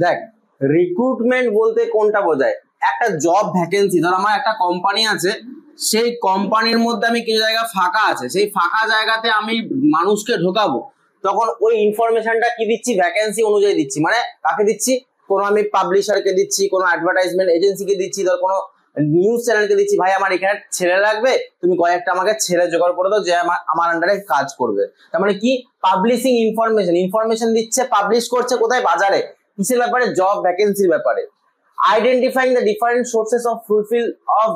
দেখ রিক্রুটমেন্ট বলতে কোনটা বোঝায়, একটা জব ভ্যাকেন্সি, ধর আমার একটা কোম্পানি আছে, সেই কোম্পানির মধ্যে আমি কিছু জায়গা ফাঁকা আছে, সেই ফাঁকা জায়গাতে আমি মানুষকে ঢোকাবো, তখন ওই ইনফরমেশনটা কি দিচ্ছি, ভ্যাকেন্সি অনুযায়ী দিচ্ছি। মানে কাকে দিচ্ছি, কোনো আমি পাবলিশারকে দিচ্ছি, কোনো অ্যাডভার্টাইজমেন্ট এজেন্সিকে দিচ্ছি, ধর কোনো নিউজ চ্যানেলকে দিচ্ছি, ভাই আমার এখানে ছেলে লাগবে, তুমি কয়েকটা আমাকে ছেলে জোগাড় করে দাও যে আমার আন্ডারে কাজ করবে। তার মানে কি, পাবলিশিং ইনফরমেশন দিচ্ছে, পাবলিশ করছে কোথায়, বাজারে, কিসের ব্যাপারে, জব ভ্যাকেন্সির ব্যাপারে। Identifying the different sources of fulfil of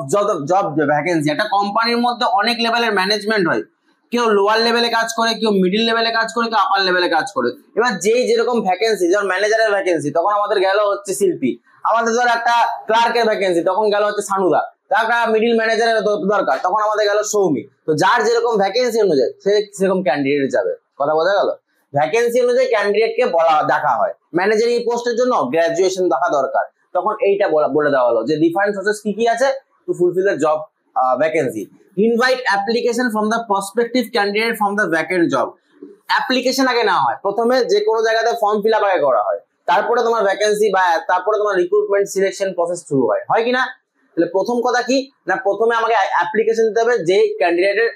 job vacancy. একটা কোম্পানির মধ্যে অনেক লেভেলের ম্যানেজমেন্ট হয়, কেউ লোয়ার লেভেলে কাজ করে, কেউ মিডিল লেভেলে কাজ করে, কেউ আপার লেভেলে কাজ করে। এবার যেই যেরকম ভ্যাকেন্সি, যেমন ম্যানেজারের ভ্যাকেন্সি, তখন আমাদের গেল হচ্ছে শিল্পী। আমাদের ধর একটা ক্লার্কের ভ্যাকেন্সি, তখন গেল হচ্ছে সানুদা। একটা মিডিল ম্যানেজারের দরকার, তখন আমাদের গেল সৌমি। তো যার যেরকম ভ্যাকেন্সি অনুযায়ী সে সেরকম ক্যান্ডিডেট যাবে। কথা বোঝা গেল? ভ্যাকেন্সি অনুযায়ী ক্যান্ডিডেটকে দেখা হয়। ম্যানেজারিং পোস্টের জন্য গ্রাজুয়েশন দেখা দরকার, তখন এইটা বলে দেওয়া হলো যে ডিফারেন্ট সোর্সেস কি কি আছে two fulfil the job vacancy. Invite application from the prospective candidate from the vacant job. Application আগে নেওয়া হয়, প্রথমে যে কোনো জায়গাতে ফর্ম ফিল আপ আগে করা হয়, তারপরে তোমার ভ্যাকেন্সি বা তারপরে তোমার রিক্রুটমেন্ট সিলেকশন প্রসেস শুরু হয় কি না? তাহলে প্রথম কথা কি না, প্রথমে আমাকে অ্যাপ্লিকেশন দিতে হবে, যে ক্যান্ডিডেটের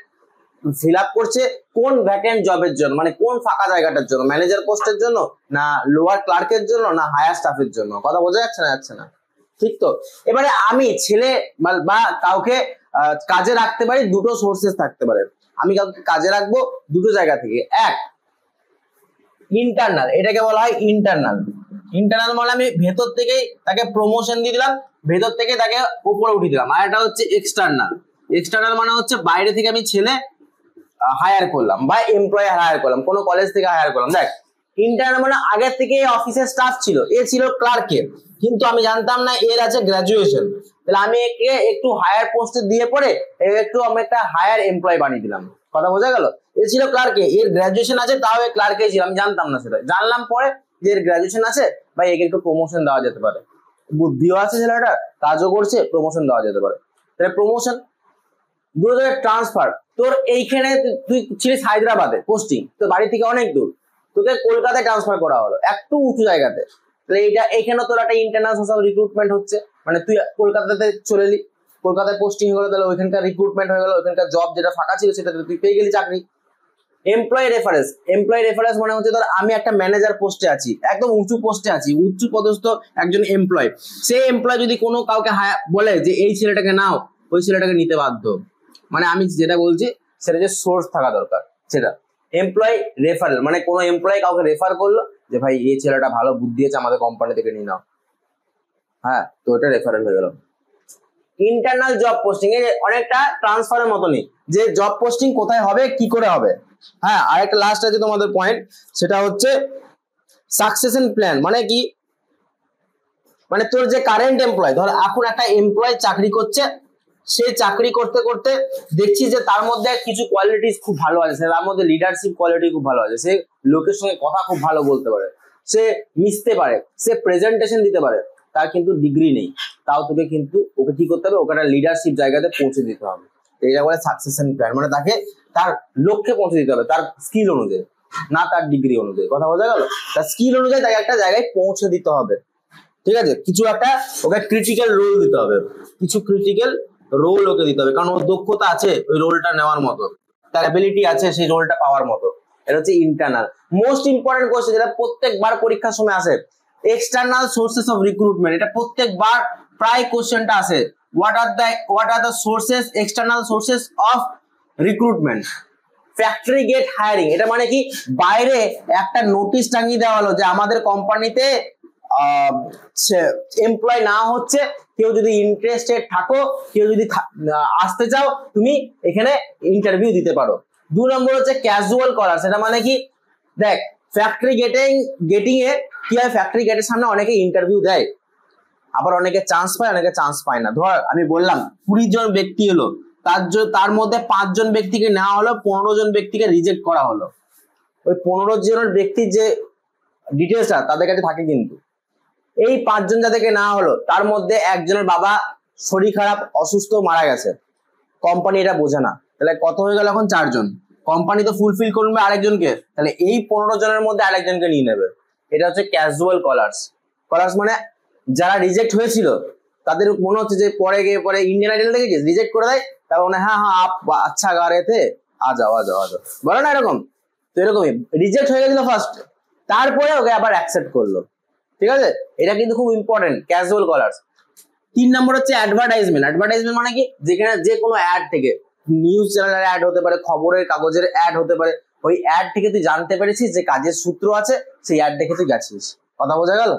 ফিল আপ করছে কোন ভ্যাকেন্ট জবের জন্য, মানে কোন ফাঁকা জায়গাটার জন্য, ম্যানেজার পোস্টের জন্য না লোয়ার ক্লার্কের জন্য না হায়ার স্টাফের জন্য। কথা বোঝা যাচ্ছে না? ঠিক তো? এবারে আমি ছেলে বা কাউকে কাজে রাখতে পারি, দুটো সোর্সেস থাকতে পারে। আমি কাউকে কাজে রাখবো দুটো জায়গা থেকে। এক, ইন্টারনাল, এটাকে বলা হয় ইন্টারনাল মানে আমি ভেতর থেকেই তাকে প্রমোশন দিয়ে দিলাম, ভেতর থেকে তাকে উপরে উঠিয়ে দিলাম। আর এটা হচ্ছে এক্সটার্নাল মানে হচ্ছে বাইরে থেকে আমি ছেলে হায়ার করলাম বা এমপ্লয় হায়ার করলাম, কোনো কলেজ থেকে হায়ার করলাম। দেখ ইন্টার্নাল মানে আগের থেকে অফিসের স্টাফ ছিল, এ ছিল ক্লার্কের, কিন্তু আমি জানতাম না এর আছে গ্রাজুয়েশন, তাহলে আমি একে একটু হায়ার পোস্টে দিয়ে পরে একটু আমি একটা হায়ার এমপ্লয় বানিয়ে দিলাম। কথা বোঝা গেল? এ ছিল ক্লার্কে, এর গ্রাজুয়েশন আছে, তাও এ ক্লার্কে ছিল, আমি জানতাম না সেটা, জানলাম পরে যে এর গ্রাজুয়েশন আছে বা একে একটু প্রমোশন দেওয়া যেতে পারে, বুদ্ধিও আছে ছেলেটা, কাজও করছে, প্রমোশন দেওয়া যেতে পারে। তাহলে প্রমোশন। ট্রান্সফার, তোর এইখানে তুই ছিলিস হায়দ্রাবাদে পোস্টিং, তোর বাড়ি থেকে অনেক দূর, তোকে কলকাতায় ট্রান্সফার করা হলো একটু উঁচু জায়গাতে, তাহলে এইখানে তোর একটা ইন্টারনাল সোর্স অফ রিক্রুটমেন্ট হচ্ছে, মানে তুই কলকাতাতে চলে এলি, কলকাতায় পোস্টিং হয়ে গেলো, তাহলে ওইখানকার রিক্রুটমেন্ট হয়ে গেল, ওইখানকার জব যেটা ফাঁকা ছিল সেটা তুই পেয়ে গেলি চাকরি। এমপ্লয় রেফারেন্স মানে হচ্ছে ধর আমি একটা ম্যানেজার পোস্টে আছি, একদম উঁচু পোস্টে আছি, উচ্চ পদস্থ একজন এমপ্লয়, সেই এমপ্লয় যদি কোনো কাউকে বলে যে এই ছেলেটাকে নাও, ওই ছেলেটাকে নিতে বাধ্য। মানে আমি যেটা বলছি সেটা যে সোর্স থাকা দরকার সেটা। এমপ্লয় রেফারেল মানে কোনো এমপ্লয় কাউকে রেফার করলো যে ভাই এই ছেলেটা ভালো বুদ্ধি আছে, আমাদের কোম্পানি থেকে নিয়ে নাও, হ্যাঁ, তো এটা রেফারেল হয়ে গেল। ইন্টারনাল জব পোস্টিং এ অনেকটা ট্রান্সফারের মতনই, যে জব পোস্টিং কোথায় হবে, কি করে হবে। হ্যাঁ, আরেকটা লাস্ট আছে তোমাদের পয়েন্ট, সেটা হচ্ছে সাকসেশন প্ল্যান। মানে কি, মানে তোর যে কারেন্ট এমপ্লয়, ধর এখন একটা এমপ্লয় চাকরি করছে, সে চাকরি করতে করতে দেখছি যে তার মধ্যে কিছু কোয়ালিটিস খুব ভালো আছে, তার মধ্যে লিডারশিপ কোয়ালিটি খুব ভালো আছে, সে লোকের সঙ্গে কথা খুব ভালো বলতে পারে, সে মিশতে পারে, সে প্রেজেন্টেশন দিতে পারে, তার কিন্তু ডিগ্রি নেই, তাও তোকে কিন্তু ওকে কি করতে হবে, ওকে একটা লিডারশিপ জায়গাতে পৌঁছে দিতে হবে। এটা বলে সাকসেশন প্ল্যান, মানে তাকে তার লক্ষ্যে পৌঁছে দিতে হবে তার স্কিল অনুযায়ী, না তার ডিগ্রি অনুযায়ী। কথা বোঝা গেল? তার স্কিল অনুযায়ী তাকে একটা জায়গায় পৌঁছে দিতে হবে, ঠিক আছে? কিছু একটা ওকে ক্রিটিক্যাল রোল দিতে হবে, কিছু ক্রিটিক্যাল রোল ওকে দিতে হবে, কারণ ওর দক্ষতা আছে ওই রোলটা নেওয়ার মতো, তার অ্যাবিলিটি আছে সেই রোলটা পাওয়ার মতো। এটা হচ্ছে ইন্টারনাল। মোস্ট ইম্পর্টেন্ট কোশ্চেন যেটা প্রত্যেকবার পরীক্ষার সময় আসে, এক্সটার্নাল সোর্সেস অফ রিক্রুটমেন্ট, এটা প্রত্যেকবার প্রায় কোশ্চেনটা আসে। What are the sources, external sources of recruitment. Factory gate hiring, এটা মানে কি, বাইরে একটা নোটিশ টাঙিয়ে দেওয়া হলো যে আমাদের কোম্পানিতে এমপ্লয় না হচ্ছে, কেউ যদি ইন্টারেস্টেড থাকো, কেউ যদি আসতে চাও, তুমি এখানে ইন্টারভিউ দিতে পারো। 2 নম্বর হচ্ছে ক্যাজুয়াল কলার, সেটা মানে কি, দেখ ফ্যাক্টরি গেটিং এ কি হয়, ফ্যাক্টরি গেটের সামনে অনেকে ইন্টারভিউ দেয়, আবার অনেকে চান্স পায়, অনেকে চান্স পায় না। ধর আমি বললাম 20 জন ব্যক্তি হলো, তার মধ্যে 5 জন ব্যক্তিকে নেওয়া হলো, 15 জন ব্যক্তিকে রিজেক্ট করা হলো। ওই 15 জনের ব্যক্তির যে ডিটেলসটা তাদের কাছে থাকে, কিন্তু এই 5 জন যাদেরকে নেওয়া হলো তার মধ্যে একজনের বাবা শরীর খারাপ, অসুস্থ, মারা গেছে, কোম্পানি এটা বোঝে না, তাহলে কত হয়ে গেল এখন 4 জন। কোম্পানি তো ফুলফিল করবে আরেকজনকে, তাহলে এই 15 জনের মধ্যে আরেকজনকে নিয়ে নেবে। এটা হচ্ছে ক্যাজুয়াল কলার্স। কলার্স মানে যারা রিজেক্ট হয়েছিল তাদের মনে হচ্ছে যে পরে গিয়ে পরে ইন্ডিয়ান আইডল থেকে রিজেক্ট করে দেয়, তার মানে হ্যাঁ হ্যাঁ আপ আচ্ছা গা রে থে, আ যাও বলো না এরকম। তো এরকমই রিজেক্ট হয়ে গেছিল ফার্স্ট, তারপরে ওকে আবার অ্যাকসেপ্ট করলো। ঠিক আছে, এটা কিন্তু খুব ইম্পর্টেন্ট ক্যাজুয়াল কলার্স। 3 নম্বর হচ্ছে অ্যাডভার্টাইজমেন্ট। অ্যাডভার্টাইজমেন্ট মানে কি, যেখানে যে কোনো অ্যাড থেকে, নিউজ চ্যানেলের অ্যাড হতে পারে, খবরের কাগজের অ্যাড হতে পারে, ওই অ্যাড থেকে তুই জানতে পেরেছিস যে কাজের সূত্র আছে, সেই অ্যাড দেখে তুই গেছিস। কথা বোঝা গেল?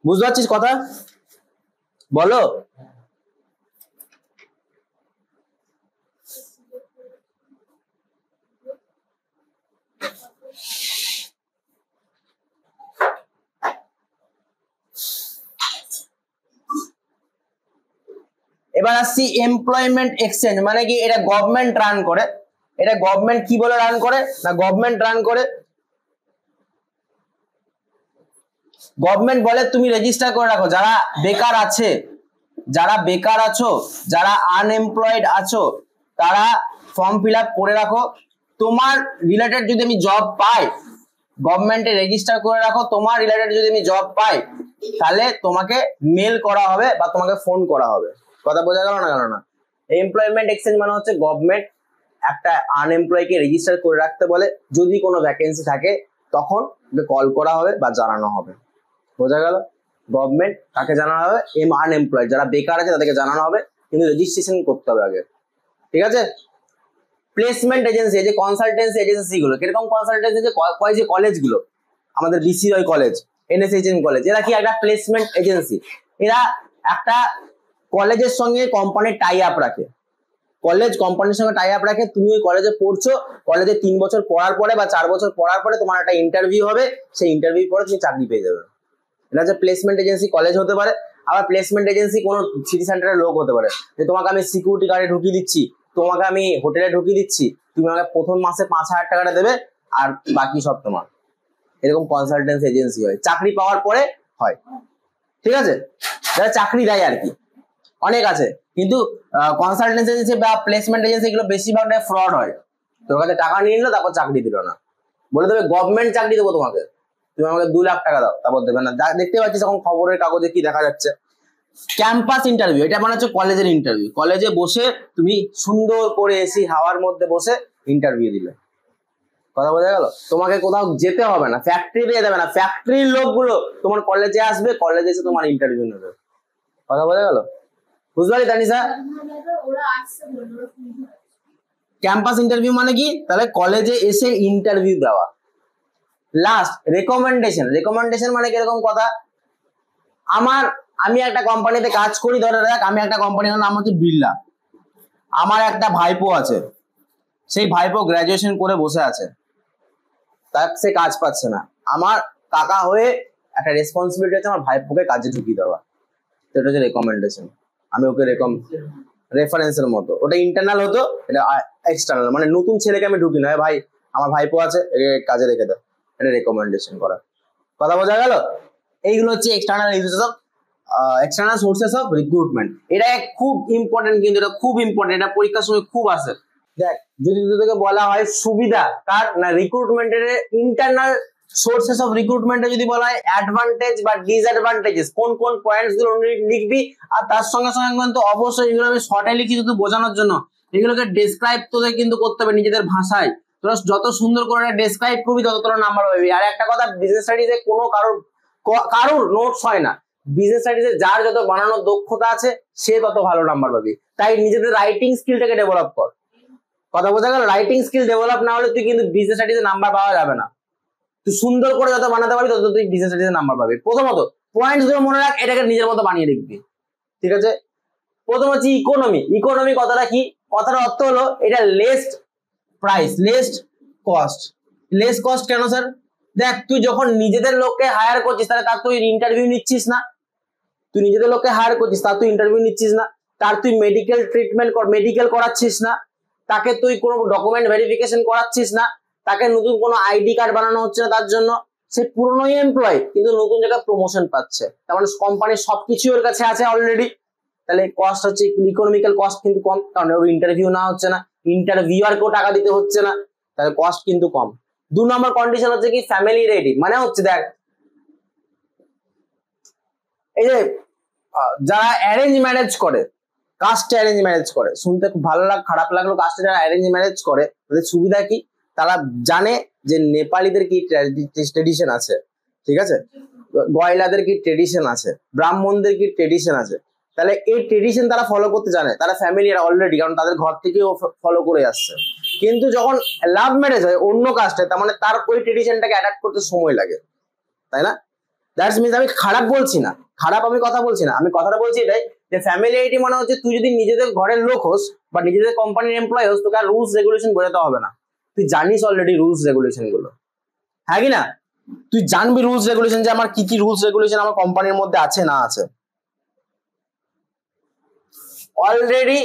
বুঝতে পারছিস কথা? বলো। এবার আসছি এমপ্লয়মেন্ট এক্সচেঞ্জ। মানে কি, এটা গভর্নমেন্ট রান করে। এটা গভর্নমেন্ট কি বলে রান করে না, গভর্নমেন্ট রান করে, গভর্নমেন্ট বলে তুমি রেজিস্টার করে রাখো যারা বেকার আছে, যারা বেকার আছো, যারা আনএমপ্লয়েড আছো, তারা ফর্ম ফিল আপ করে রাখো। তোমার রিলেটেড যদি আমি জব পাই, গভর্নমেন্টে রেজিস্টার করে রাখো, তোমার রিলেটেড যদি আমি জব পাই, তাহলে তোমাকে মেল করা হবে বা তোমাকে ফোন করা হবে। কথা বোঝা গেল না? গেল না? এমপ্লয়মেন্ট এক্সচেঞ্জ মানে হচ্ছে গভর্নমেন্ট একটা আনএমপ্লয়কে রেজিস্টার করে রাখতে বলে, যদি কোনো ভ্যাকেন্সি থাকে তখন কল করা হবে বা জানানো হবে। বোঝা গেল? গভর্নমেন্ট কাকে জানানো হবে? আনএমপ্লয়েড যারা বেকার আছে তাদেরকে জানানো হবে, কিন্তু রেজিস্ট্রেশন করতে হবে আগে। ঠিক আছে? প্লেসমেন্ট এজেন্সি, যে কনসালটেন্সি এজেন্সি গুলো, কিরকম কনসালটেন্সি, যে কলেজগুলো, আমাদের বিসিআই কলেজ, এনএসএইচএম কলেজ, এরা কি একটা প্লেসমেন্ট এজেন্সি। এরা একটা কলেজের সঙ্গে কোম্পানির টাই আপ রাখে, কলেজ কোম্পানির সঙ্গে টাই আপ রাখে। তুমি ওই কলেজে পড়ছো, কলেজে 3 বছর পড়ার পরে বা 4 বছর পড়ার পরে তোমার একটা ইন্টারভিউ হবে, সেই ইন্টারভিউ পরে তুমি চাকরি পেয়ে যাবে। এটা হচ্ছে প্লেসমেন্ট এজেন্সি। কলেজ হতে পারে, আবার প্লেসমেন্ট এজেন্সি কোনো সিটি সেন্টারের লোক হতে পারে, যে তোমাকে আমি সিকিউরিটি গার্ডে ঢুকিয়ে দিচ্ছি, তোমাকে আমি হোটেলে ঢুকিয়ে দিচ্ছি, তুমি আমাকে প্রথম মাসে 5,000 টাকাটা দেবে আর বাকি সব তোমার। এরকম কনসালটেন্সি এজেন্সি হয়, চাকরি পাওয়ার পরে হয়। ঠিক আছে, যারা চাকরি দেয় আর কি, অনেক আছে, কিন্তু কনসালটেন্সি এজেন্সি বা প্লেসমেন্ট এজেন্সি এগুলো বেশিরভাগটা ফ্রড হয়। তোর কাছে টাকা নিয়ে নিলো, তারপর চাকরি দিল না, বলে দেবে গভর্নমেন্ট চাকরি দেবো তোমাকে, তুমি আমাকে 2 লাখ টাকা দাও, তারপর দেবে না। দেখতে পাচ্ছিস এখন খবরের কাগজে কি দেখা যাচ্ছে, ক্যাম্পাস ইন্টারভিউ। এটা মানে হচ্ছে কলেজের ইন্টারভিউ, কলেজে বসে তুমি সুন্দর করে এসি হাওয়ার মধ্যে বসে ইন্টারভিউ দিলে। কথা বোঝা গেল? তোমাকে কোথাও যেতে হবে না, ফ্যাক্টরি যেতে হবে না, ফ্যাক্টরির লোকগুলো তোমার কলেজে আসবে, কলেজে এসে তোমার ইন্টারভিউ নেবে। কথা বোঝা গেল? বুঝতে পারি তানিশা? ক্যাম্পাস ইন্টারভিউ মানে কি, তাহলে কলেজে এসে ইন্টারভিউ দেওয়া। Last recommendation. রেকমেন্ডেশন মানে কিরকম কথা, আমি একটা কোম্পানিতে কাজ করি, ধরে রাখ আমি একটা কোম্পানির নাম হচ্ছে বিড়লা, আমার একটা ভাইপো আছে, সেই ভাইপো গ্রাজুয়েশন করে বসে আছে, তার সে কাজ পাচ্ছে না, আমার কাকা হয়ে একটা রেসপন্সিবিলিটি আছে আমার ভাইপোকে কাজে ঢুকিয়ে দেওয়া, সেটা হচ্ছে রেকমেন্ডেশন। আমি ওকে রেফারেন্সের মতো, ওটা ইন্টারনাল হতো, এটা এক্সটার্নাল, মানে নতুন ছেলেকে আমি ঢুকি না, ভাই আমার ভাইপো আছে কাজে রেখে দাও, এটা রেকমেন্ডেশন করা। কথা বোঝা গেল? এইগুলো হচ্ছে এক্সটার্নাল সোর্সেস অফ রিক্রুটমেন্ট। এটা খুব ইম্পর্টেন্ট, কিন্তু এটা খুব ইম্পর্টেন্ট, এটা পরীক্ষার সময় খুব আসে। দেখ, যদি তোদেরকে বলা হয় সুবিধা কার না রিক্রুটমেন্টের, ইন্টারনাল সোর্সেস অফ রিক্রুটমেন্টে যদি বলা হয় অ্যাডভান্টেজ বা ডিসঅ্যাডভান্টেজেস, কোন কোন পয়েন্টস গুলো লিখবি, আর তার সঙ্গে সঙ্গে কিন্তু অবশ্যই এগুলো আমি শর্টে লিখি শুধু বোঝানোর জন্য, এগুলোকে ডেসক্রাইব তোদের কিন্তু করতে হবে নিজেদের ভাষায়। তোরা যত সুন্দর করে ডেসক্রাইব করবি তত তোরা নাম্বার পাবি। আর একটা কথা, বিজনেস স্টাডিজে কোনো কারোর নোটস হয় না, বিজনেস স্টাডিজে যার যত বানানোর দক্ষতা আছে সে তত ভালো নাম্বার পাবি। তাই নিজেদের রাইটিং স্কিলটাকে ডেভেলপ কর। কথা বোঝা গেল? রাইটিং স্কিল ডেভেলপ না হলে তুই কিন্তু বিজনেস স্টাডিজে নাম্বার পাওয়া যাবে না। তুই সুন্দর করে যত বানাতে পারবি তত তুই বিজনেস স্টাডিজে নাম্বার পাবি। প্রথমত পয়েন্টস গুলো মনে রাখ, এটাকে নিজের মতো বানিয়ে লিখবি। ঠিক আছে? প্রথম হচ্ছে ইকোনমি। ইকোনমি কথাটা কি? কথার অর্থ হলো এটা least price, least cost. Less cost কেন স্যার? দেখ, তুই যখন নিজেদের লোককে হায়ার করছিস তাহলে তার তুই ইন্টারভিউ নিচ্ছিস না, তুই নিজেদের লোককে হায়ার করছিস তার তুই ইন্টারভিউ নিচ্ছিস না, তার তুই মেডিকেল ট্রিটমেন্ট মেডিকেল করাচ্ছিস না, তাকে তুই কোনো ডকুমেন্ট ভেরিফিকেশন করাচ্ছিস না, তাকে নতুন কোনো আইডি কার্ড বানানো হচ্ছে না তার জন্য, সে পুরনো এমপ্লয় কিন্তু নতুন জায়গায় প্রমোশন পাচ্ছে, তার মানে কোম্পানির সবকিছু ওর কাছে আছে অলরেডি। তাহলে কস্ট হচ্ছে ইকোনমিক্যাল কস্ট কিন্তু কম, কারণ ওর ইন্টারভিউ না হচ্ছে না, ইন্টারভিউয়ারকেও টাকা দিতে হচ্ছে না, তাহলে কস্ট কিন্তু কম। 2 নম্বর কন্ডিশন হচ্ছে কি ফ্যামিলি রেডি, মানে হচ্ছে দেখ এই যে যারা অ্যারেঞ্জ ম্যারেজ করে, কাস্টে অ্যারেঞ্জ ম্যারেজ করে, শুনতে খুব ভালো খারাপ লাগলো, কাস্টে যারা অ্যারেঞ্জ ম্যারেজ করে তাদের সুবিধা কি, তারা জানে যে নেপালিদের কি ট্রেডিশন আছে, ঠিক আছে, গয়লাদের কি ট্রেডিশন আছে, ব্রাহ্মণদের কি ট্রেডিশন আছে, তাহলে এই ট্রেডিশন তারা ফলো করতে জানে, তারা ফ্যামিলির অলরেডি, কারণ তাদের ঘর থেকেও ফলো করে আসছে। কিন্তু যখন লাভ ম্যারেজ হয় অন্য কাস্টে, তার মানে তার ওই ট্রেডিশনটাকে অ্যাডাপ্ট করতে সময় লাগে, তাই না? দ্যাটস মিনস আমি খারাপ বলছি না, খারাপ আমি কথা বলছি না, আমি কথাটা বলছি এটাই যে ফ্যামিলিয়ারিটি মানে হচ্ছে তুই যদি নিজেদের ঘরের লোক হোস বা নিজেদের কোম্পানির এমপ্লয় হোস, তোকে আর রুলস রেগুলেশন বোঝাতে হবে না, তুই জানিস অলরেডি রুলস রেগুলেশন গুলো, হ্যাঁ কি না? তুই জানবি রুলস রেগুলেশন, যে আমার কি কি রুলস রেগুলেশন আমার কোম্পানির মধ্যে আছে না আছে। অলরেডি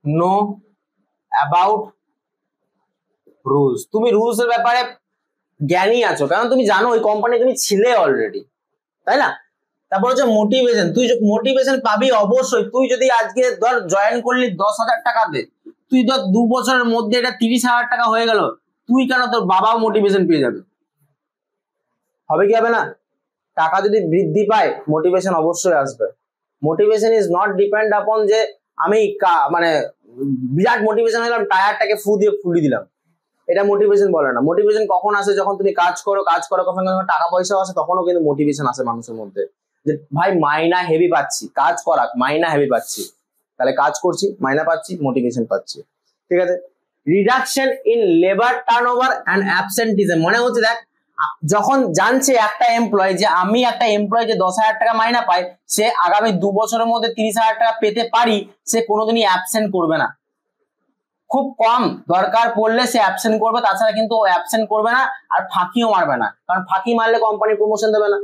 নো অ্যাবাউট রুলস, তুমি রুলস এর ব্যাপারে জ্ঞানী আছো, কারণ তুমি জানো ওই কোম্পানি তুমি ছিলে অলরেডি, তাই না? তারপর হচ্ছে মোটিভেশন, তুই মোটিভেশন পাবি অবশ্যই। তুই যদি আজকে ধর জয়েন করলি 10,000 টাকাতে, তুই ধর 2 বছরের মধ্যে এটা 30,000 টাকা হয়ে গেল, তুই কেন, তোর বাবাও মোটিভেশন পেয়ে যাবে, হবে কি হবে না? টাকা যদি বৃদ্ধি পায় মোটিভেশন অবশ্যই আসবে। মোটিভেশন ইজ নট ডিপেন্ড আপন যে আমি মানে বিরাট মোটিভেশন হলাম, টায়ারটাকে ফু দিয়ে ফুলি দিলাম, এটা মোটিভেশন বলে না। মোটিভেশন কখন আসে, যখন তুমি কাজ করো কখন টাকা পয়সাও আসে, তখনও কিন্তু মোটিভেশন আসে মানুষের মধ্যে, যে ভাই মাইনা হেভি পাচ্ছি, কাজ করাক, মাইনা হেভি পাচ্ছি, তাহলে কাজ করছি, মাইনা পাচ্ছি, মোটিভেশন পাচ্ছি, ঠিক আছে। Reduction in labour turnover and absenteeism, মনে হচ্ছে দেখ যখন জানছে একটা এমপ্লয় যে আমি একটা এমপ্লয় যে 10,000 টাকা মাইনা পাই, সে আগামী 2 বছরের মধ্যে 30,000 টাকা পেতে পারি, সে কোনোদিনই অ্যাবসেন্ট করবে না, খুব কম দরকার পড়লে সে অ্যাবসেন্ট করবে, তাছাড়া কিন্তু ও অ্যাবসেন্ট করবে না, আর ফাঁকিও মারবে না, কারণ ফাঁকি মারলে কোম্পানি প্রমোশন দেবে না।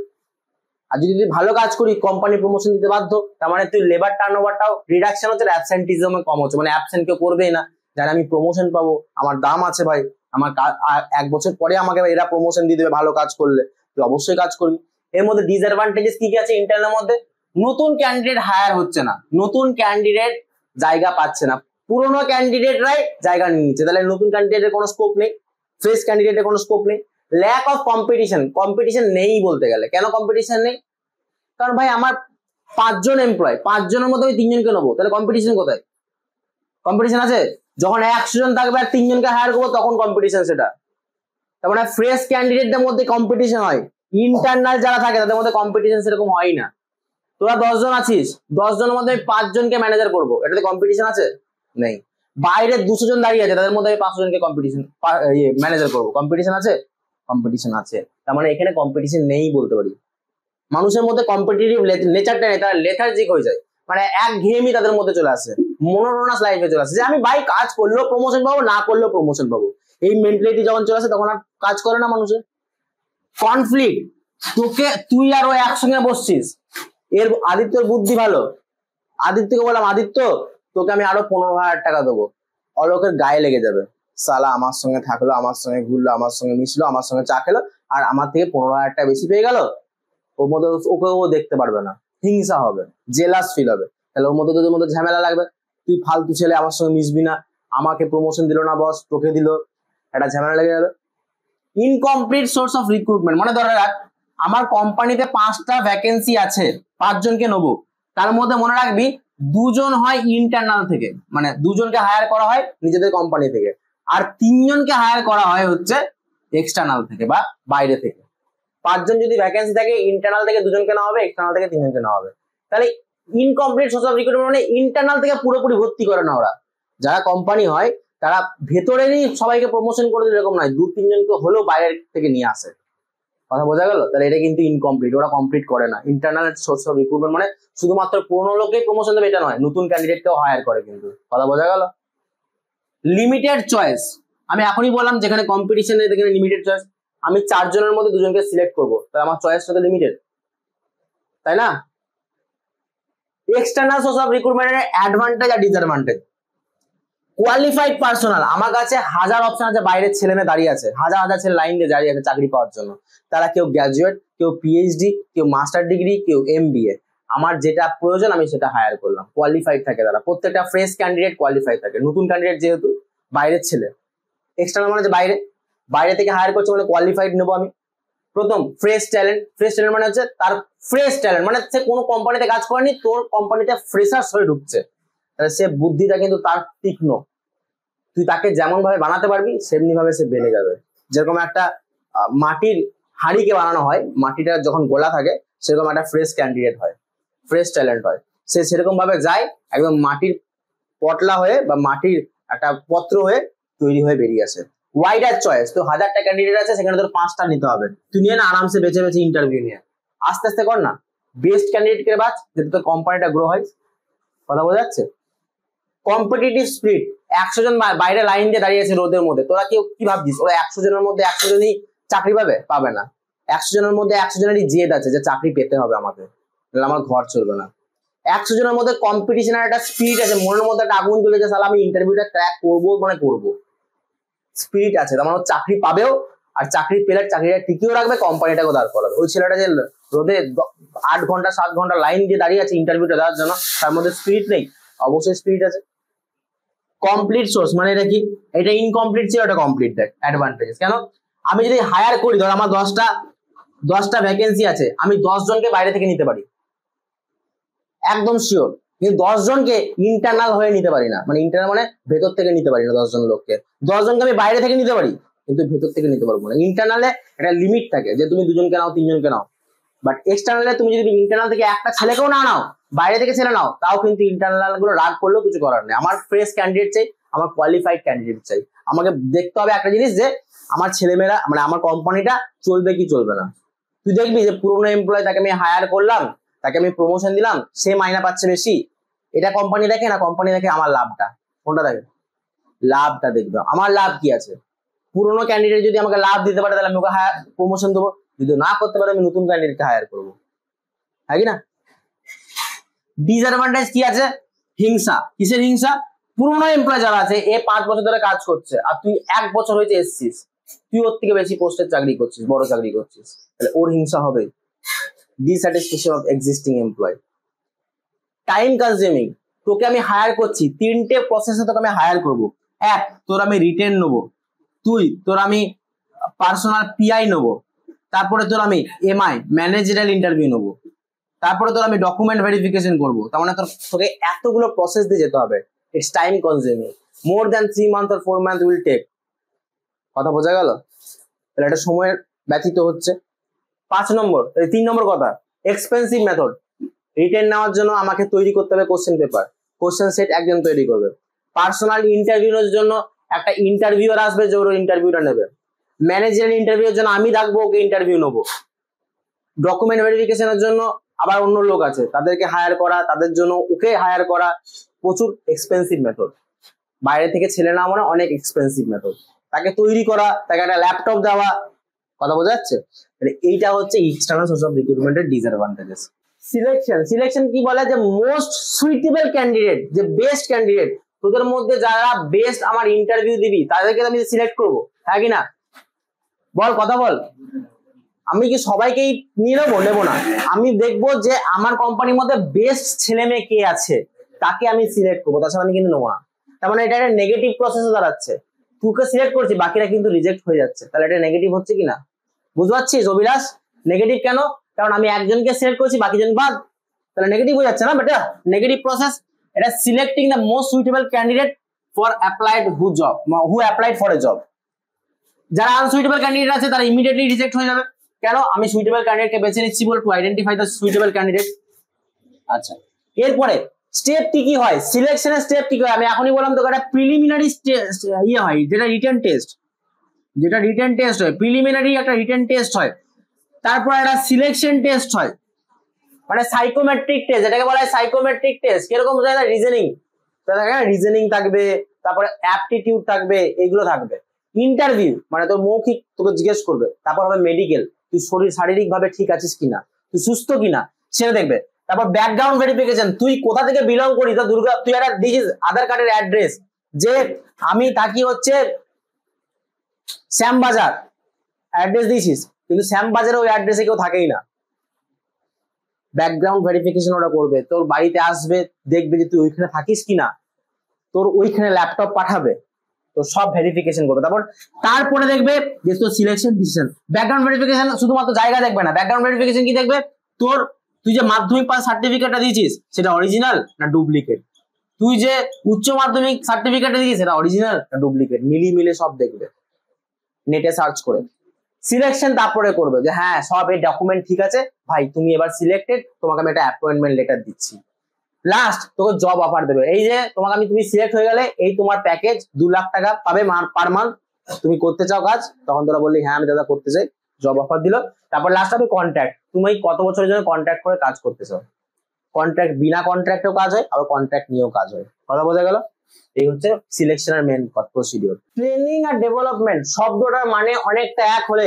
আর যদি তুই ভালো কাজ করি কোম্পানি প্রমোশন দিতে বাধ্য, তার মানে তুই লেবার টার্নওভারটাও রিডাকশন হচ্ছে, অ্যাবসেন্টিজমে কম হচ্ছে, মানে অ্যাবসেন্ট কেউ করবেই না, যারা আমি প্রমোশন পাবো, আমার দাম আছে ভাই, আমার 1 বছর পরে আমাকে এরা প্রমোশন দিয়ে দেবে ভালো কাজ করলে, তুই অবশ্যই কাজ করবি। এর মধ্যে ডিসঅ্যাডভান্টেজেস কি কি আছে ইন্টারনাল মধ্যে? নতুন ক্যান্ডিডেট হায়ার হচ্ছে না, নতুন ক্যান্ডিডেট জায়গা পাচ্ছে না, পুরোনো ক্যান্ডিডেটরাই জায়গা নিয়ে নিচ্ছে, তাহলে নতুন ক্যান্ডিডেটের কোনো স্কোপ নেই, ফ্রেশ ক্যান্ডিডেটের কোনো স্কোপ নেই। ল্যাক অফ কম্পিটিশন, কম্পিটিশন নেই বলতে গেলে, কেন কম্পিটিশন নেই? কারণ ভাই আমার 5 জন এমপ্লয়, 5 জনের মধ্যে আমি 3 জনকে নেবো, তাহলে কম্পিটিশন কোথায়? কম্পিটিশন আছে যখন 100 জন থাকবে আর 3 জনকে হায়ার করবো, তখন কম্পিটিশন সেটা। তার মানে ফ্রেশ ক্যান্ডিডেটদের মধ্যে কম্পিটিশন হয়, ইন্টারনাল যারা থাকে তাদের মধ্যে কম্পিটিশন সেরকম হয় না। তোরা 10 জন আছিস, 10 জনের মধ্যে আমি 5 জনকে ম্যানেজার করবো, এটাতে কম্পিটিশন আছে? নেই। বাইরে 200 জন দাঁড়িয়ে আছে, তাদের মধ্যে আমি 500 জনকে কম্পিটিশন ম্যানেজার করবো, কম্পিটিশন আছে? কম্পিটিশন আছে, তার মানে এখানে কম্পিটিশন নেই বলতে পারি। মানুষের মধ্যে কম্পিটিটিভ নেচারটা নেই, তারা লেথার্জিক হয়ে যায়, মানে একঘেয়েমি তাদের মধ্যে চলে আসে, মনোটোনাস লাইফে চলে আসে, যে আমি ভাই কাজ করলেও প্রমোশন পাবো, না করলেও প্রমোশন পাবো, এই মেন্টালিটি যখন চলে আসে তখন আর কাজ করে না মানুষের। কনফ্লিক্ট, তুই আর ও একসঙ্গে বসছিস, এর আদিত্যর বুদ্ধি ভালো, আদিত্যকে বললাম আদিত্য তোকে আমি আরো 15,000 টাকা দেবো, অলোকের গায়ে লেগে যাবে, সালা আমার সঙ্গে থাকলো, আমার সঙ্গে ঘুরলো, আমার সঙ্গে মিশলো, আমার সঙ্গে চা খেলো, আর আমার থেকে 15,000 টাকা বেশি পেয়ে গেল, ওর মধ্যে ওকে ও দেখতে পারবে না, হিংসা হবে, জেলাস ফিল হবে, তাহলে ওর মধ্যে তোদের মধ্যে ঝামেলা লাগবে, তুই ফালতু ছেলে আমার সঙ্গে মিশবি না, আমাকে প্রমোশন দিল না বস, তোকে দিল, একটা ঝামেলা লেগে যাবে। ইনকমপ্লিট সোর্স অফ রিক্রুটমেন্ট, মানে ধরে রাখ আমার কোম্পানিতে 5টা ভ্যাকেন্সি আছে, 5 জনকে নেবো, তার মধ্যে মনে রাখবি 2 জন হয় ইন্টারনাল থেকে, মানে 2 জনকে হায়ার করা হয় নিজেদের কোম্পানি থেকে, আর 3 জনকে হায়ার করা হয় হচ্ছে এক্সটার্নাল থেকে বা বাইরে থেকে। 5 জন যদি ভ্যাকেন্সি থাকে, ইন্টারনাল থেকে 2 জনকে নেওয়া হবে, এক্সটার্নাল থেকে 3 জনকে নেওয়া হবে, তাহলে ইনকমপ্লিট সোর্স অফ রিক্রুটমেন্ট মানে ইন্টারনাল থেকে পুরোপুরি ভর্তি করে না ওরা, যারা কোম্পানি হয় তারা ভেতরেরই সবাইকে প্রমোশন করে দিলে এরকম নয়, 2-3 জনকে হলেও বাইরের থেকে নিয়ে আসে, কথা বোঝা গেল? তাহলে এটা কিন্তু ইনকমপ্লিট, ওরা কমপ্লিট করে না। ইন্টারনাল সোর্স অফ রিক্রুটমেন্ট মানে শুধুমাত্র পুরনো লোককেই প্রমোশন দেবে এটা নয়, নতুন ক্যান্ডিডেটকেও হায়ার করে কিন্তু, কথা বোঝা গেল? লিমিটেড চয়েস, আমি এখনই বললাম যেখানে কম্পিটিশন নেই সেখানে লিমিটেড চয়েস, আমি 4 জনের মধ্যে 2 জনকে সিলেক্ট করবো, তাহলে আমার চয়েসটা তো লিমিটেড, তাই না? এক্সটার্নাল সোর্স অফ রিক্রুটমেন্টের অ্যাডভান্টেজ আর ডিসঅ্যাডভান্টেজ। কোয়ালিফাইড পার্সোনাল, আমার কাছে হাজার অপশন আছে, বাইরের ছেলে মেয়ে দাঁড়িয়ে আছে, হাজার হাজার ছেলে লাইন দিয়ে দাঁড়িয়ে আছে চাকরি পাওয়ার জন্য, তারা কেউ গ্র্যাজুয়েট, কেউ পিএইচডি, কেউ মাস্টার ডিগ্রি, কেউ এমবিএ, আমার যেটা প্রয়োজন আমি সেটা হায়ার করলাম, কোয়ালিফাইড থাকে তারা, প্রত্যেকটা ফ্রেশ ক্যান্ডিডেট কোয়ালিফাইড থাকে, নতুন ক্যান্ডিডেট যেহেতু বাইরের ছেলে, এক্সটার্নাল মানে হচ্ছে বাইরে, বাইরে থেকে হায়ার করছে মানে কোয়ালিফাইড নেবো আমি। প্রথম ফ্রেশ ট্যালেন্ট, ফ্রেশ ট্যালেন্ট মানে হচ্ছে তার ফ্রেশ ট্যালেন্ট, মানে সে কোনো কোম্পানিতে কাজ করেনি, তোর কোম্পানিতে ফ্রেশার্স হয়ে ঢুকছে, তাহলে সে বুদ্ধিটা কিন্তু তার তীক্ষ্ণ, তুই তাকে যেমন ভাবে বানাতে পারবি সেমনি ভাবে সে বেড়ে যাবে। যেরকম একটা মাটির হাঁড়িকে বানানো হয়, মাটিটা যখন গোলা থাকে সেরকম একটা ফ্রেশ ক্যান্ডিডেট হয়, ফ্রেশ ট্যালেন্ট হয়, সে সেরকম ভাবে যায় একদম মাটির পটলা হয়ে বা মাটির একটা পত্র হয়ে তৈরি হয়ে বেরিয়ে আসে। ওয়াইডার চয়েস, তো 1000টা ক্যান্ডিডেট আছে সেখানে তোর 5টা নিতে হবে, তুই নিয়ে না আরামসে বেছে বেছে ইন্টারভিউ নিয়ে আস্তে আস্তে কর না, বেস্ট ক্যান্ডিডেটকে বাছ যাতে তোর কোম্পানিটা গ্রো হয়। কথা বোঝা যাচ্ছে? কম্পিটিটিভ স্পিরিট, 100 জন বাইরে লাইন দিয়ে দাঁড়িয়ে আছে রোদের মধ্যে, তোরা কেউ কি ভাবছিস ওরা 100 জনের মধ্যে 100 জনই চাকরি পাবে? পাবে না। 100 জনের মধ্যে 100 জনেরই জেদ আছে যে চাকরি পেতে হবে আমাকে, তাহলে আমার ঘর চলবে না। 100 জনের মধ্যে কম্পিটিশনের একটা স্পিরিট আছে, মনের মধ্যে একটা আগুন জ্বলেছে, সালা আমি ইন্টারভিউটা ক্র্যাক করবো মানে করবো, স্পিরিট আছে, তার মানে চাকরি পাবেও, আর চাকরি পেলে চাকরিটা টিকিয়েও রাখবে, কোম্পানিটাকে দাঁড় করাবে। ওই ছেলেটা যে রোদে 8 ঘন্টা 7 ঘন্টা লাইন দিয়ে দাঁড়িয়ে আছে ইন্টারভিউটা দেওয়ার জন্য, তার মধ্যে স্পিরিট নেই? অবশ্যই স্পিরিট আছে। কমপ্লিট সোর্স মানে এটা কি? এটা ইনকমপ্লিট ছিল, এটা কমপ্লিট দেখ অ্যাডভান্টেজেস। কেন? আমি যদি হায়ার করি, ধর আমার 10টা ভ্যাকেন্সি আছে, আমি 10 জনকে বাইরে থেকে নিতে পারি একদম শিওর, কিন্তু 10 জনকে ইন্টারনাল হয়ে নিতে পারি না, মানে ইন্টারনাল মানে ভেতর থেকে নিতে পারি না। 10 জন লোককে, 10 জনকে আমি বাইরে থেকে নিতে পারি কিন্তু ভেতর থেকে নিতে পারবো না। ইন্টারনালে একটা লিমিট থাকে যে তুমি 2 জনকে নাও 3 জনকে নাও, বাট এক্সটার্নালে তুমি যদি ইন্টারনাল থেকে একটা ছেলেকেও না নাও, বাইরে থেকে ছেলে নাও, তাও কিন্তু ইন্টারনাল গুলো রাগ করলেও কিছু করার নেই। আমার ফ্রেশ ক্যান্ডিডেট চাই, আমার কোয়ালিফাইড ক্যান্ডিডেট চাই। আমাকে দেখতে হবে একটা জিনিস যে আমার ছেলেমেয়েরা মানে আমার কোম্পানিটা চলবে কি চলবে না। তুই দেখবি যে পুরোনো এমপ্লয়, তাকে আমি হায়ার করলাম, তাকে আমি প্রমোশন দিলাম, সে মাইনা পাচ্ছে বেশি, এটা কোম্পানি দেখে না? কোম্পানি দেখে আমার লাভটা। কোনটা দেখে? লাভটা দেখবে, আমার লাভ কি আছে। পুরোনো ক্যান্ডিডেট যদি আমাকে লাভ দিতে পারে তাহলে আমি ওকে হায়ার প্রমোশন দেবো, যদি না করতে পারে আমি নতুন ক্যান্ডিডেটকে হায়ার করবো, হ্যাঁ কি না? ডিসঅ্যাডভান্টেজ কি আছে? হিংসা। কিসের হিংসা? পুরোনো এমপ্লয় যারা আছে, এ 5 বছর ধরে কাজ করছে আর তুই 1 বছর হয়েছে এসছিস, তুই ওর থেকে বেশি পোস্টের চাকরি করছিস, বড় চাকরি করছিস, তাহলে ওর হিংসা হবে। Dissatisfaction of existing employee. Time consuming, তোকে আমি হায়ার করছি, 3টে প্রসেসে তোকে আমি হায়ার করবো। এক, তোর আমি রিটেন নেবো, তোর আমি পার্সোনাল পিআই নেবো, তারপরে তোর আমি এমআই ম্যানেজারাল ইন্টারভিউ নেবো, তারপরে তোর আমি ডকুমেন্ট ভেরিফিকেশন করবো। তার মানে তোকে এতগুলো প্রসেস দিয়ে যেতে হবে। It's time consuming, more than 3 month or 4 month will take. কথা বোঝা গেল? তাহলে এটা সময়ের ব্যতীত হচ্ছে। 3 নম্বর কথা, এক্সপেন্সিভ মেথড। রিটেন নেওয়ার জন্য আমাকে তৈরি করতে হবে কোশ্চেন পেপার, কোশ্চেন সেট একজন তৈরি করবে। পার্সোনাল ইন্টারভিউর জন্য একটা ইন্টারভিউয়ার আসবে যে ওর ইন্টারভিউটা নেবে। ম্যানেজারাল ইন্টারভিউর জন্য আমি ডাকবো, ওকে ইন্টারভিউ নেবো। ডকুমেন্ট ভেরিফিকেশনের জন্য আবার অন্য লোক আছে, তাদেরকে হায়ার করা, তাদের জন্য ওকে হায়ার করা, প্রচুর এক্সপেন্সিভ মেথড। বাইরে থেকে ছেলে না মানে অনেক এক্সপেন্সিভ মেথড। তাকে তৈরি করা, তাকে একটা ল্যাপটপ দেওয়া। কথা বোঝা যাচ্ছে? এইটা হচ্ছে এক্সটার্নাল সোর্স অফ রিক্রুটমেন্টের ডিসঅ্যাডভান্টেজেস। সিলেকশন কি বলে? যে মোস্ট সুইটেবল ক্যান্ডিডেট, যে বেস্ট ক্যান্ডিডেট, তোদের মধ্যে যারা বেস্ট আমার ইন্টারভিউ দিবি তাদেরকে আমি সিলেক্ট করবো, হ্যাঁ কি না? বল, কথা বল। আমি কি সবাইকেই নিয়ে নেবো না, আমি দেখবো যে আমার কোম্পানির মধ্যে বেস্ট ছেলে মেয়ে কে আছে তাকে আমি সিলেক্ট করবো, তাছাড়া আমি কিন্তু নেবো না। তার মানে এটা একটা নেগেটিভ প্রসেসে দাঁড়াচ্ছে। তুকে সিলেক্ট করছি, বাকিরা কিন্তু রিজেক্ট হয়ে যাচ্ছে, তাহলে এটা নেগেটিভ হচ্ছে কিনা বুঝতে পারছিস অভিলাষ? নেগেটিভ কেন? কারণ আমি একজনকে সিলেক্ট করছি, বাকি জন বাদ, তাহলে নেগেটিভ হয়ে যাচ্ছে না বেটা? Negative process. এটা selecting the most suitable candidate for applied who applied for a job. যারা আনসুইটেবল ক্যান্ডিডেট আছে তারা ইমিডিয়েটলি রিজেক্ট হয়ে যাবে। কেন? আমি সুইটেবল ক্যান্ডিডেটকে বেছে নিচ্ছি বলে, to identify the suitable candidate. আচ্ছা, এরপরে স্টেপ কি হয়? সিলেকশনের স্টেপ কি হয়? আমি এখনই বললাম তোকে, একটা প্রিলিমিনারি ইয়ে হয়, যেটা রিটেন টেস্ট, হয় প্রিলিমিনারি, একটা রিটেন টেস্ট হয়, তারপর একটা সিলেকশন টেস্ট হয়, মানে সাইকোমেট্রিক টেস্ট, যেটাকে বলা হয় সাইকোমেট্রিক টেস্ট। কিরকম বোঝা যায়? রিজনিং থাকবে, তারপরে অ্যাপটিটিউড থাকবে, এগুলো থাকবে। ইন্টারভিউ মানে তোর মৌখিক, তোকে জিজ্ঞেস করবে, তারপর হবে মেডিকেল, তুই শারীরিক ভাবে ঠিক আছিস কিনা, তুই সুস্থ কিনা সেটা দেখবে। তারপর ব্যাকগ্রাউন্ড ভেরিফিকেশন, তুই কোথা থেকে বিলং করিস, তুই একটা দিস আধার কার্ডের অ্যাড্রেস, যে আমি থাকি হচ্ছে শ্যামবাজার, অ্যাড্রেস দিয়েছিস, কিন্তু শ্যামবাজারে ওই অ্যাড্রেসে কেউ থাকেই না। ব্যাকগ্রাউন্ড ভেরিফিকেশন ওরা করবে, তোর বাড়িতে আসবে, দেখবে যে তুই ওইখানে থাকিস কিনা, তোর ওইখানে ল্যাপটপ পাঠাবে, তো সব ভেরিফিকেশন করবে। তারপরে দেখবে যে তোর সিলেকশন ডিসিশন। ব্যাকগ্রাউন্ড ভেরিফিকেশন শুধুমাত্র জায়গা দেখবে না, ব্যাকগ্রাউন্ড ভেরিফিকেশন কি দেখবে, তুই যে মাধ্যমিক পাস সার্টিফিকেটটা দিয়েছিস সেটা অরিজিনাল না ডুপ্লিকেট, তুই যে উচ্চ মাধ্যমিক সার্টিফিকেটটা দিয়েছিস সেটা অরিজিনাল না ডুপ্লিকেট, মিলে সব দেখবে নেটে সার্চ করে। সিলেকশন তারপরে করবে যে হ্যাঁ সব এই ডকুমেন্ট ঠিক আছে ভাই, তুমি এবার সিলেক্টেড, তোমাকে আমি একটা অ্যাপয়েন্টমেন্ট লেটার দিচ্ছি। লাস্ট তোকে জব অফার দেবে, এই যে তুমি সিলেক্ট হয়ে গেলে এই তোমার প্যাকেজ 2 লাখ টাকা পাবে পার মান্থ, তুমি করতে চাও কাজ, তখন তোরা বললি হ্যাঁ আমি দাদা করতে চাই, জব অফার দিল। তারপর লাস্ট হবে কন্ট্রাক্ট, তুমি কত বছরের জন্য কন্ট্রাক্ট করে কাজ করতে চাও। কন্ট্রাক্ট বিনা কন্ট্রাক্টেও কাজ হয়, আবার কন্ট্রাক্ট নিয়েও কাজ হয়। কথা বোঝা গেল? এই হচ্ছে সিলেকশনের মেন প্রসিডিওর। ট্রেনিং আর ডেভেলপমেন্ট শব্দটার মানে অনেকটা এক হলে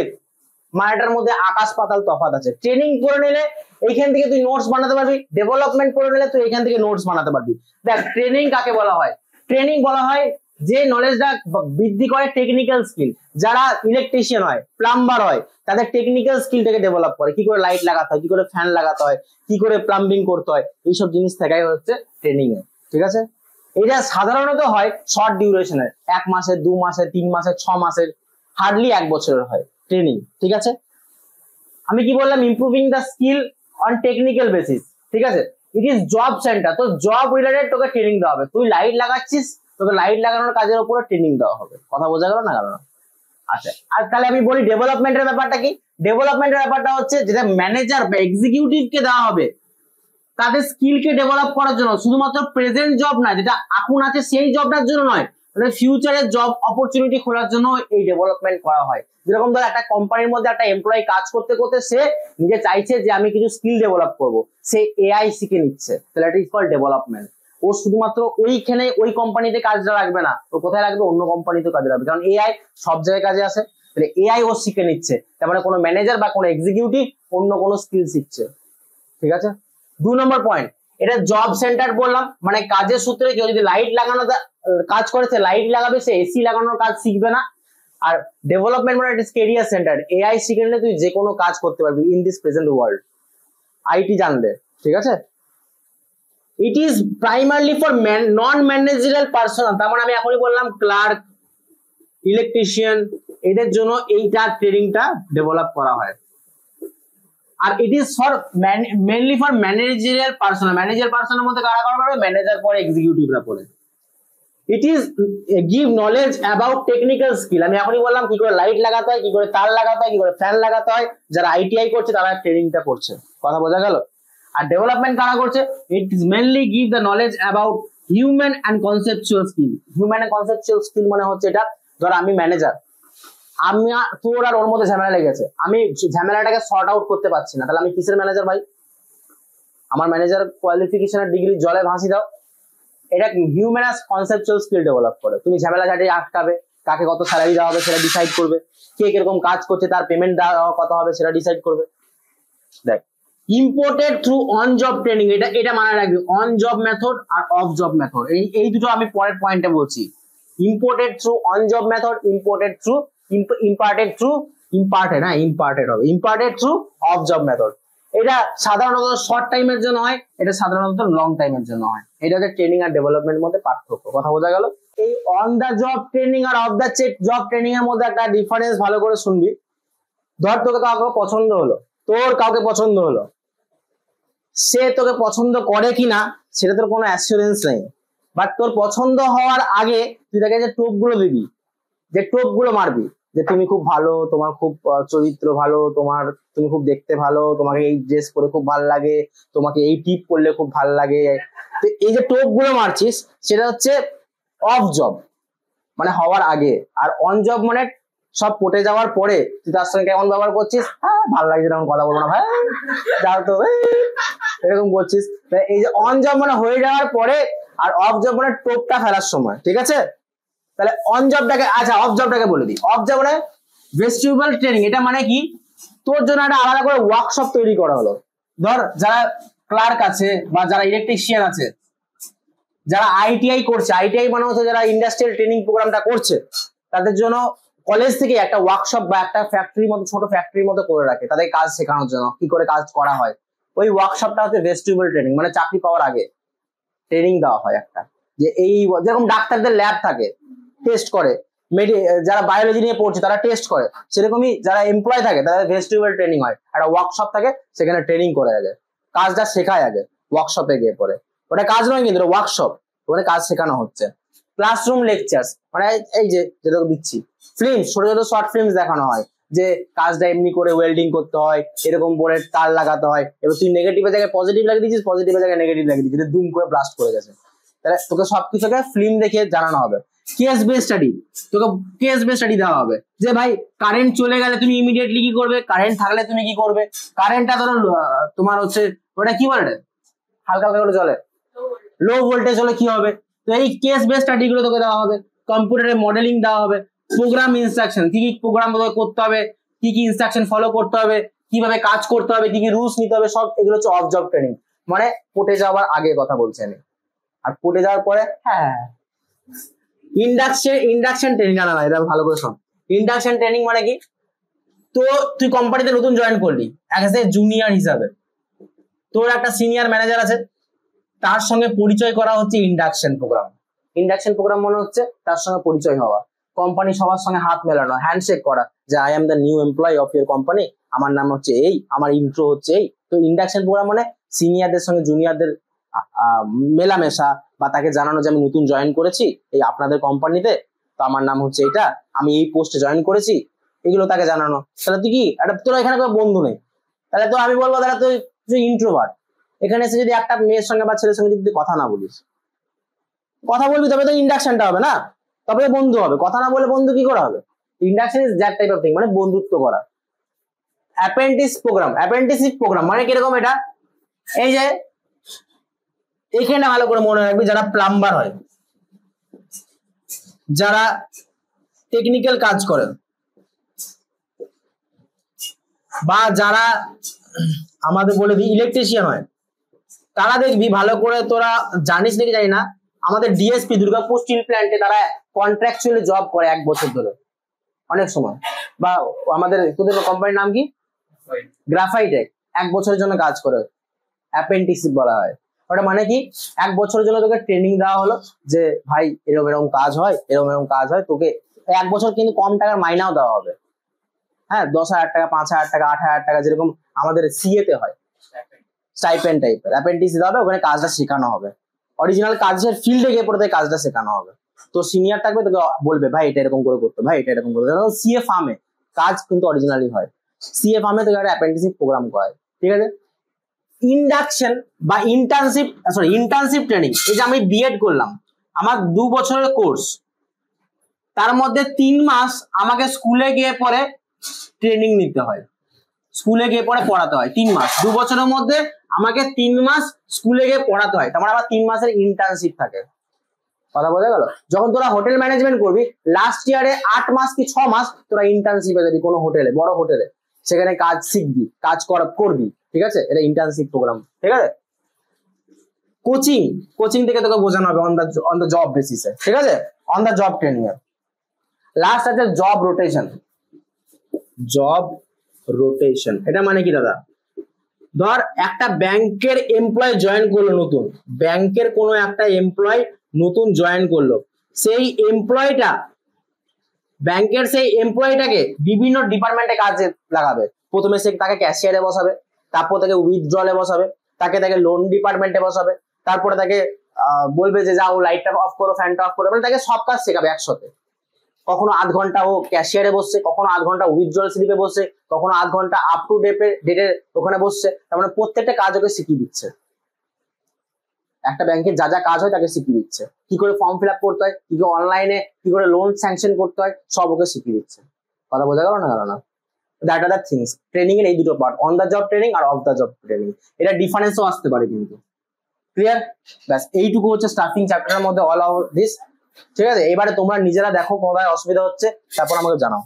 মানেটার মধ্যে আকাশ পাতাল তফাৎ আছে। ট্রেনিং করে নিলে এইখান থেকে তুই নোটস বানাতে পারবি, ডেভেলপমেন্ট করে নিলে তুই এখান থেকে নোটস বানাতে পারবি। দেখ ট্রেনিং কাকে বলা হয়, ট্রেনিং বলা হয় যে নলেজটা বৃদ্ধি করে টেকনিক্যাল স্কিল। যারা ইলেকট্রিশিয়ান হয়, প্লাম্বার হয়, তাদের টেকনিক্যাল স্কিলটাকে ডেভেলপ করে, কি করে লাইট লাগাতে হয়, কি করে ফ্যান লাগাতে হয়, কি করে প্লাম্বিং করতে হয়, এইসব জিনিস থেকেই হচ্ছে ট্রেনিং এ। ঠিক আছে, এটা সাধারণত হয় শর্ট ডিউরেশনের, 1 মাসের, 2 মাসের, 3 মাসের, 6 মাসের, হার্ডলি 1 বছরের হয় ট্রেনিং। ঠিক আছে, আমি কি বললাম, improving the skill on technical basis. ঠিক আছে, ইট ইজ জব সেন্টার, তো জব রিলেটেড তোকে ট্রেনিং দেওয়া হবে। তুই লাইট লাগাচ্ছিস, তোকে লাইট লাগানোর কাজের উপরে ট্রেনিং দেওয়া হবে। কথা বোঝা গেল না? গেল না? আচ্ছা, আর তাহলে আমি বলি ডেভেলপমেন্টের ব্যাপারটা কি। ডেভেলপমেন্টের ব্যাপারটা হচ্ছে যেটা ম্যানেজার বা এক্সিকিউটিভকে দেওয়া হবে তাদের স্কিলকে ডেভেলপ করার জন্য, শুধুমাত্র প্রেজেন্ট জব না যেটা এখন আছে সেই জবটার জন্য নয়, ফিউচারে জব অপরচুনিটি খোলার জন্য এই ডেভেলপমেন্ট করা হয়। যেরকম ধর একটা কোম্পানির মধ্যে একটা এমপ্লয়ি কাজ করতে করতে সে নিজে চাইছে যে আমি কিছু স্কিল ডেভেলপ করব, সে এআই শিখে নিচ্ছে, তাহলে এটা ইজ কল্ড ডেভেলপমেন্ট। ও শুধুমাত্র ওইখানে ওই কোম্পানিতে কাজটা রাখবে না, ও কোথায় রাখবে, অন্য কোম্পানিতে কাজে রাখবে, কারণ এআই সব জায়গায় কাজে আসে। তাহলে এআই ও শিখে নিচ্ছে, তার মানে কোনো ম্যানেজার বা কোনো এক্সিকিউটিভ অন্য কোনো স্কিল শিখছে। ঠিক আছে, 2 নম্বর পয়েন্ট, এটা জব সেন্টার বললাম, মানে কাজের সূত্রে কেউ যদি লাইট লাগানো কাজ করে সে লাইট লাগাবে, সে এসি লাগানোর কাজ শিখবে না। আর ডেভেলপমেন্ট মানে it is career centre, AI শিখে নিলে তুই যে কোনো কাজ করতে পারবি in this present world, IT জানলে। ঠিক আছে, it is প্রাইমারলি for non managerial personal, তার মানে আমি এখনই বললাম ক্লার্ক, ইলেকট্রিশিয়ান, এদের জন্য এইটা ট্রেনিংটা ডেভেলপ করা হয়। আর it is for mainly for managerial personal, manager পার্সনের মধ্যে কারা কারা পারবে, ম্যানেজার পরে এক্সিকিউটিভরা পড়ে। It is give knowledge about technical skill, আমি এখনই বললাম কি করে লাইট লাগাতে হয়, কি করে তার লাগাতে হয়, কি করে ফ্যান লাগাতে হয়, যারা আইটিআই করছে তারা ট্রেনিংটা করছে। কথা বোঝা গেল? আর ডেভেলপমেন্ট কারা করছে, it is mainly give the knowledge about human and conceptual skill. Human and conceptual skill মানে হচ্ছে এটা, ধর আমি ম্যানেজার, আমি তোর আর ওর মধ্যে ঝামেলা লেগেছে, আমি ঝামেলাটাকে সর্ট আউট করতে পারছি না, তাহলে আমি কিসের ম্যানেজার ভাই? আমার ম্যানেজার কোয়ালিফিকেশনের ডিগ্রি জলে ভাসি দাও। এটা human and conceptual skill develop করে, তুমি ঝামেলা ঝাঁটি আটকাবে, কাকে কত স্যালারি দেওয়া হবে সেটা ডিসাইড করবে, কে কিরকম কাজ করছে তার পেমেন্ট দেওয়া কত হবে সেটা ডিসাইড করবে। দেখ, imported through on job training, এটা মাথায় রাখবি, অন জব মেথড আর অফ জব মেথড, এই দুটো আমি পরের পয়েন্টে বলছি। Imported through on job method, imported through imparted through off job method. এটা সাধারণত শর্ট টাইমের জন্য হয়, এটা সাধারণত লং টাইমের জন্য হয়। এটা হচ্ছে ট্রেনিং আর ডেভেলপমেন্টের মধ্যে পার্থক্য। কথা বোঝা গেল? এই অন দা জব ট্রেনিং আর অফ দা জব ট্রেনিং এর মধ্যে একটা ডিফারেন্স ভালো করে শুনবি। ধর তোকে কাউকে পছন্দ হলো, তোর কাউকে পছন্দ হলো, সে তোকে পছন্দ করে কিনা সেটা তোর কোনো অ্যাসিওরেন্স নেই, বাট তোর পছন্দ হওয়ার আগে তুই তাকে যে টোপগুলো দিবি, যে টোপগুলো মারবি, যে তুমি খুব ভালো, তোমার খুব চরিত্র ভালো, তুমি খুব দেখতে ভালো, তোমাকে এই ড্রেস পরে খুব ভালো লাগে, তোমাকে এই টিপ করলে খুব ভালো লাগে, তো এই যে টোপগুলো মারছিস সেটা হচ্ছে অফ জব, মানে হওয়ার আগে। আর অন জব মানে সব পটে যাওয়ার পরে তুই তার সঙ্গে কেমন ব্যবহার করছিস, হ্যাঁ ভালো লাগছে, তেমন কথা বলবো না ভাই, যাও তো, এরকম করছিস। এই যে অন জব মানে হয়ে যাওয়ার পরে, আর অফ জব মানে টোপটা ফেলার সময়। ঠিক আছে, তাহলে অন জবটাকে, আচ্ছা অফ জবটাকে বলে দিই। অফ জব মানে ভেস্টিবুলার ট্রেনিং, এটা মানে কি, তোর জন্য একটা আলাদা করে ওয়ার্কশপ তৈরি করা হলো। ধর যারা ক্লার্ক আছে বা যারা ইলেকট্রিশিয়ান আছে, যারা আইটিআই করছে, আইটিআই মানে হচ্ছে যারা ইন্ডাস্ট্রিয়াল ট্রেনিং প্রোগ্রামটা করছে, তাদের জন্য কলেজ থেকে একটা ওয়ার্কশপ বা একটা ফ্যাক্টরির মতো, ছোট ফ্যাক্টরির মতো করে রাখে তাদের কাজ শেখানোর জন্য, কি করে কাজ করা হয়। ওই ওয়ার্কশপটা হচ্ছে ভেস্টিবুলার ট্রেনিং, মানে চাকরি পাওয়ার আগে ট্রেনিং দেওয়া হয় একটা, যে এই যেরকম ডাক্তারদের ল্যাব থাকে, টেস্ট করে, যারা বায়োলজি নিয়ে পড়ছে তারা টেস্ট করে, সেরকমই যারা এমপ্লয় থাকে তাদের ভেস্টিবুলার ট্রেনিং হয়, একটা ওয়ার্কশপ থাকে সেখানে ট্রেনিং করে আগে, কাজটা শেখায় আগে ওয়ার্কশপে গিয়ে পরে। ওটা কাজ নয় কিন্তু ওয়ার্কশপ, ওখানে কাজ শেখানো হচ্ছে। ক্লাসরুম লেকচার্স মানে এই যে যেটা দিচ্ছি, ফিল্ম, ছোট ছোট শর্ট ফিল্ম দেখানো হয় যে কাজটা এমনি করে ওয়েল্ডিং করতে হয়, এরকম করে তার লাগাতে হয়, এবার তুই নেগেটিভের জায়গায় পজিটিভ লাগিয়ে দিচ্ছিস, পজিটিভের জায়গায় নেগেটিভ লাগিয়ে দিচ্ছিস, দুম করে ব্লাস্ট করে গেছে, তাহলে তোকে সবকিছুকে ফিল্ম দেখে জানানো হবে। কেস বেস স্টাডি, তোকে কেস বেস স্টাডি দেওয়া হবে যে ভাই কারেন্ট চলে গেলে তুমি ইমিডিয়েটলি কি করবে, কারেন্ট থাকলে তুমি কি করবে, কারেন্টটা ধরো তোমার হচ্ছে ওটা কি বলে হালকা হালকা করে চলে, লো ভোল্টেজ হলে কি হবে, তো এই কেস বেস স্টাডি গুলো তোকে দেওয়া হবে। কম্পিউটারে মডেলিং দেওয়া হবে, প্রোগ্রাম ইনস্ট্রাকশন, কি কি প্রোগ্রাম করতে হবে, কি কি ইনস্ট্রাকশন ফলো করতে হবে, কিভাবে কাজ করতে হবে, কি কি রুলস নিতে হবে, সব এগুলো হচ্ছে অফ জব ট্রেনিং, মানে কোর্টে যাওয়ার আগে কথা বলছি আমি। আর কোর্টে যাওয়ার পরে হ্যাঁ ইন্ডাকশন ট্রেনিং, না এটা ভালো করে শোন। ইন্ডাকশন ট্রেনিং মানে কি, তো তুই কোম্পানিতে নতুন জয়েন করলি অ্যাজ এ জুনিয়র হিসাবে, তোর একটা সিনিয়র ম্যানেজার আছে, তার সঙ্গে পরিচয় করা হচ্ছে ইন্ডাকশন প্রোগ্রাম। ইন্ডাকশন প্রোগ্রাম মনে হচ্ছে তার সঙ্গে পরিচয় হওয়া, কোম্পানি সবার সঙ্গে হাত মেলানো, হ্যান্ডশেক করা যে I am the new employee of your company, আমার নাম হচ্ছে এই, আমার ইন্ট্রো হচ্ছে এই। তো ইন্ডাকশন প্রোগ্রাম মানে সিনিয়রদের সঙ্গে জুনিয়রদের মেলামেশা, বা তাকে জানানো যে আমি নতুন জয়েন করেছি এই আপনাদের কোম্পানিতে, তো আমার নাম হচ্ছে এটা, আমি এই পোস্টে জয়েন করেছি, এগুলো তাকে জানানো। তাহলে তুই কি তোরা এখানে কোনো বন্ধু নেই, তাহলে তো আমি বলবো তাহলে তুই ইন্ট্রোভার্ট। এখানে এসে যদি একটা মেয়ের সঙ্গে বা ছেলের সঙ্গে যদি কথা না বলিস, কথা বলবি তবে তো ইন্ডাকশনটা হবে না, তবে বন্ধু হবে, কথা না বলে বন্ধু কি করা হবে। Induction is that type of thing, মানে বন্ধুত্ব করা। অ্যাপ্রেন্টিসশিপ প্রোগ্রাম মানে কিরকম, এটা এই যে এখানে ভালো করে মনে রাখবি, যারা প্লাম্বার হয়, যারা টেকনিক্যাল কাজ করে, বা যারা আমাদের বলে দিই ইলেকট্রিশিয়ান হয়, তারা দেখবি ভালো করে, তোরা জানিস নাকি জানি না, আমাদের ডিএসপি দুর্গাপুর স্টিল প্ল্যান্টে তারা কন্ট্রাকচুয়ালি জব করে 1 বছর ধরে অনেক সময়, বা আমাদের তোদের কোম্পানির নাম কি গ্রাফাইটেক, 1 বছরের জন্য কাজ করে, অ্যাপ্রেন্টিসশিপ বলা হয়। ওটা মানে কি 1 বছরের জন্য তোকে ট্রেনিং দেওয়া হলো যে ভাই এরকম এরকম কাজ হয়, এরকম এরকম কাজ হয়, তোকে 1 বছর কিন্তু কম টাকার মাইনাও দেওয়া হবে, হ্যাঁ 10,000 টাকা, 5,000 টাকা, 8,000 টাকা, যেরকম আমাদের সিএতে হয় স্টাইপেন্ড টাইপের অ্যাপ্রেন্টিস দেওয়া হবে, ওখানে কাজটা শেখানো হবে, অরিজিনাল কাজের ফিল্ডে গিয়ে পড়ে কাজটা শেখানো হবে। তো সিনিয়র থাকবে, তোকে বলবে ভাই এটা এরকম করে করতে, ভাই এটা এরকম করতে। সিএ ফার্মে কাজ কিন্তু অরিজিনালি হয়, সিএ ফার্মে তোকে একটা অ্যাপ্রেন্টিসশিপ প্রোগ্রাম করায়, ঠিক আছে। ইন্ডাকশন বা ইন্টার্নশিপ ট্রেনিং, এই যে আমি বিএড করলাম, আমার 2 বছরের কোর্স, তার মধ্যে 3 মাস আমাকে স্কুলে গিয়ে পরে ট্রেনিং নিতে হয়, স্কুলে গিয়ে পরে পড়াতে হয় 3 মাস, 2 বছরের মধ্যে আমাকে 3 মাস স্কুলে গিয়ে পড়াতে হয়, তার মানে আবার 3 মাসের ইন্টার্নশিপ থাকে। কথা বোঝা গেল? যখন তোরা হোটেল ম্যানেজমেন্ট করবি লাস্ট ইয়ারে 8 মাস কি 6 মাস তোরা ইন্টার্নশিপে যাবি কোনো হোটেলে, বড় হোটেলে, সেখানে কাজ শিখবি, কাজ করবি, ঠিক আছে, এটা ইন্টার্নশিপ প্রোগ্রাম, ঠিক আছে। কোচিং থেকে তোকে বোঝানো হবে অন দ্য জব বেসিসে, ঠিক আছে, on the job training A. Last আছে জব রোটেশন, এটা মানে কি দাদা, ধর একটা ব্যাংকের এমপ্লয় জয়েন করলো, নতুন ব্যাংকের কোনো একটা এমপ্লয় নতুন জয়েন করলো, সেই এমপ্লয়টা ব্যাংকের সেই এমপ্লয়টাকে বিভিন্ন ডিপার্টমেন্টে কাজে লাগাবে। প্রথমে সে তাকে ক্যাশিয়ারে বসাবে, তারপর তাকে উইথড্রলে বসাবে, তাকে লোন ডিপার্টমেন্টে বসাবে, তারপরে তাকে বলবে যে যাও লাইটটা অফ করো, ফ্যানটা অফ করো, মানে তাকে সব কাজ শেখাবে একসাথে। কখনো আধ ঘন্টা ও ক্যাশিয়ারে বসছে, কখনো আধ ঘন্টা উইথড্রল স্লিপে বসছে, কখনো আধ ঘন্টা আপ টু ডেটে ওখানে বসছে, তার মানে প্রত্যেকটা কাজ ওকে শিখিয়ে দিচ্ছে। একটা ব্যাংকে যা যা কাজ হয় তাকে শিখিয়ে দিচ্ছে, কি করে ফর্ম ফিল আপ করতে হয়, কি করে অনলাইনে কি করে লোন স্যাংশন করতে হয়, সব ওকে শিখিয়ে দিচ্ছে। কথা বোঝা গেল না? That are the things. Training এর এই দুটো part, on the job training আর অফ দ্য জব ট্রেনিং। এটা ডিফারেন্সও আসতে পারে কিন্তু। ক্লিয়ার? ব্যাস এইটুকু হচ্ছে স্টাফিং চ্যাপ্টারের মধ্যে অল আউট দিস। ঠিক আছে, এবারে তোমরা নিজেরা দেখো কোথায় অসুবিধা হচ্ছে, তারপর আমাকে জানাও।